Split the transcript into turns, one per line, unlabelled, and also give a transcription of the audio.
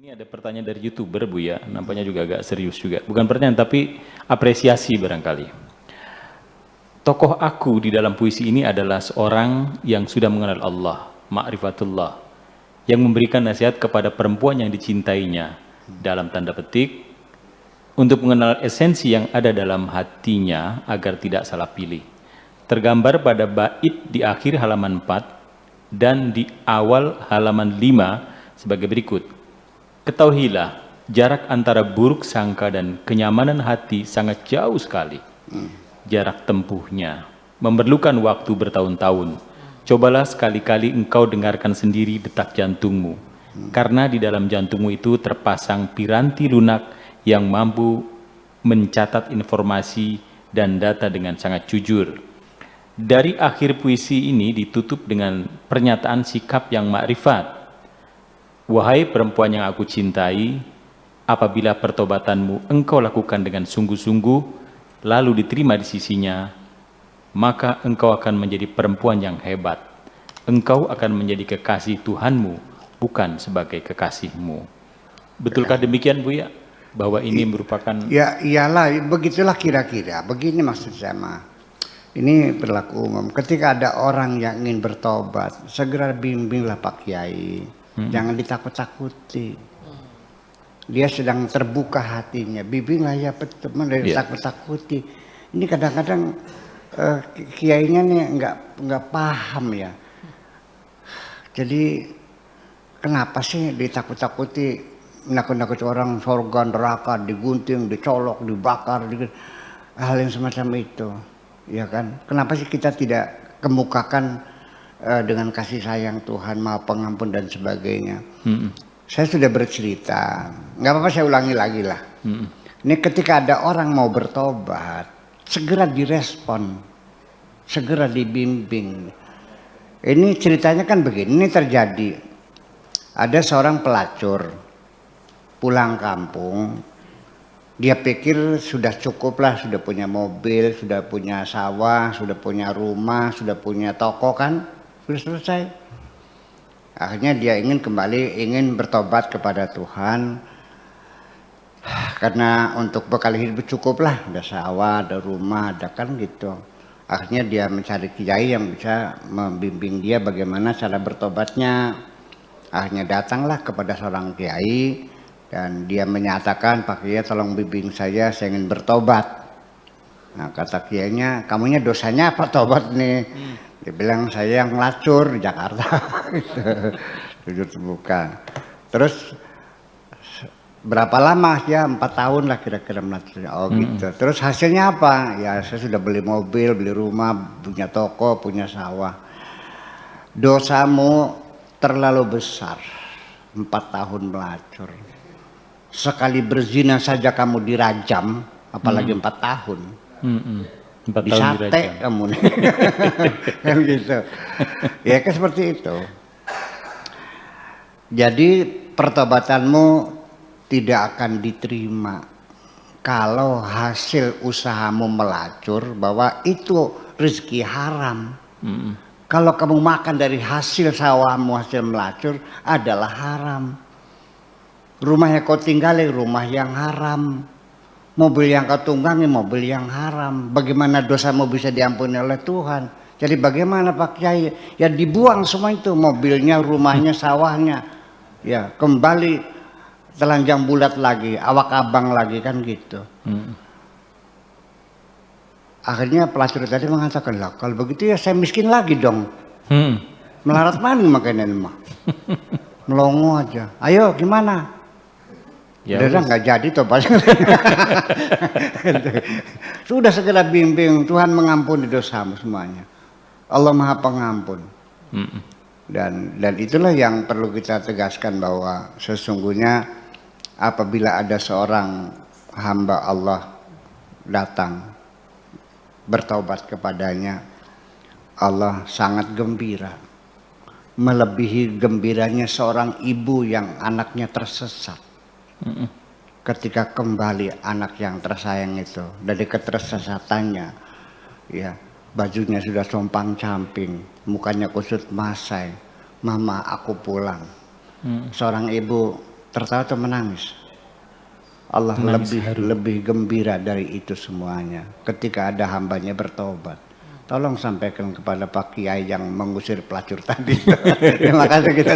Ini ada pertanyaan dari YouTuber, Bu ya, nampaknya juga agak serius juga. Bukan pertanyaan, tapi apresiasi barangkali. Tokoh aku di dalam puisi ini adalah seorang yang sudah mengenal Allah, ma'rifatullah, yang memberikan nasihat kepada perempuan yang dicintainya, dalam tanda petik, untuk mengenal esensi yang ada dalam hatinya agar tidak salah pilih. Tergambar pada bait di akhir halaman 4 dan di awal halaman 5 sebagai berikut. Ketahuilah, jarak antara buruk sangka dan kenyamanan hati sangat jauh sekali. Jarak tempuhnya memerlukan waktu bertahun-tahun. Cobalah sekali-kali engkau dengarkan sendiri detak jantungmu. Karena di dalam jantungmu itu terpasang piranti lunak yang mampu mencatat informasi dan data dengan sangat jujur. Dari akhir puisi ini ditutup dengan pernyataan sikap yang makrifat. Wahai perempuan yang aku cintai, apabila pertobatanmu engkau lakukan dengan sungguh-sungguh, lalu diterima di sisinya, maka engkau akan menjadi perempuan yang hebat. Engkau akan menjadi kekasih Tuhanmu, bukan sebagai kekasihmu. Betulkah demikian, Bu ya? Bahwa ini merupakan...
Ya iyalah, begitulah kira-kira. Begini maksud saya mah. Ini berlaku umum. Ketika ada orang yang ingin bertobat, segera bimbinglah Pak Kiai. Jangan ditakut-takuti. Dia sedang terbuka hatinya. Bimbinglah ya betul, dari takut-takuti. Ini kadang-kadang kiainya nih nggak paham ya. Jadi kenapa sih ditakut-takuti, nakut-nakut orang surga neraka, digunting, dicolok, dibakar, hal yang semacam itu, ya kan? Kenapa sih kita tidak kemukakan dengan kasih sayang Tuhan, Maha Pengampun dan sebagainya? Saya sudah bercerita, nggak apa-apa saya ulangi lagi lah. Ini ketika ada orang mau bertobat, segera direspon, segera dibimbing. Ini ceritanya kan begini, ini terjadi. Ada seorang pelacur pulang kampung, dia pikir sudah cukup lah, sudah punya mobil, sudah punya sawah, sudah punya rumah, sudah punya toko kan, sudah selesai. Akhirnya dia ingin kembali, ingin bertobat kepada Tuhan. Karena untuk bekal hidup cukup lah, ada sawah, ada rumah, ada kan gitu. Akhirnya dia mencari kiai yang bisa membimbing dia bagaimana cara bertobatnya. Akhirnya datanglah kepada seorang kiai dan dia menyatakan, Pak Kiai tolong bimbing saya ingin bertobat. Nah kata kiainya, kamunya dosanya apa tobat nih? Dia bilang saya yang ngelacur di Jakarta. Jujur terbuka. Terus berapa lama ya? 4 tahun lah kira-kira melacurnya. Oh gitu. Terus hasilnya apa? Ya saya sudah beli mobil, beli rumah, punya toko, punya sawah. Dosamu terlalu besar. 4 tahun melacur. Sekali berzina saja kamu dirajam, apalagi 4 tahun.
4 tahun
disate
dirajam.
kamu nih. Kan gitu. Ya kan seperti itu. Jadi pertobatanmu tidak akan diterima kalau hasil usahamu melacur, bahwa itu rezeki haram. Kalau kamu makan dari hasil sawahmu, hasil melacur adalah haram. Rumah yang kau tinggali rumah yang haram. Mobil yang kau tunggangi mobil yang haram. Bagaimana dosamu bisa diampuni oleh Tuhan? Jadi bagaimana Pak Kiai? Ya dibuang semua itu, mobilnya, rumahnya, sawahnya. Ya kembali telanjang bulat lagi, awak abang lagi kan gitu. Akhirnya pelacur tadi mengatakan, lah kalau begitu ya saya miskin lagi dong. Melarat mana makanan mah? Melongo aja. Ayo gimana? Ya udah nggak jadi tobat. Sudah segera bimbing, Tuhan mengampuni dosamu semuanya. Allah Maha Pengampun. Dan itulah yang perlu kita tegaskan, bahwa sesungguhnya apabila ada seorang hamba Allah datang bertaubat kepadanya, Allah sangat gembira, melebihi gembiranya seorang ibu yang anaknya tersesat. Ketika kembali anak yang tersayang itu dari ketersesatannya, ya bajunya sudah compang camping, mukanya kusut masai, mama aku pulang. Seorang ibu tertawa atau menangis? Allah
Menangis
lebih gembira dari itu semuanya ketika ada hambanya bertobat. Tolong sampaikan kepada Pak Kiai yang mengusir pelacur tadi. Terima kasih kita.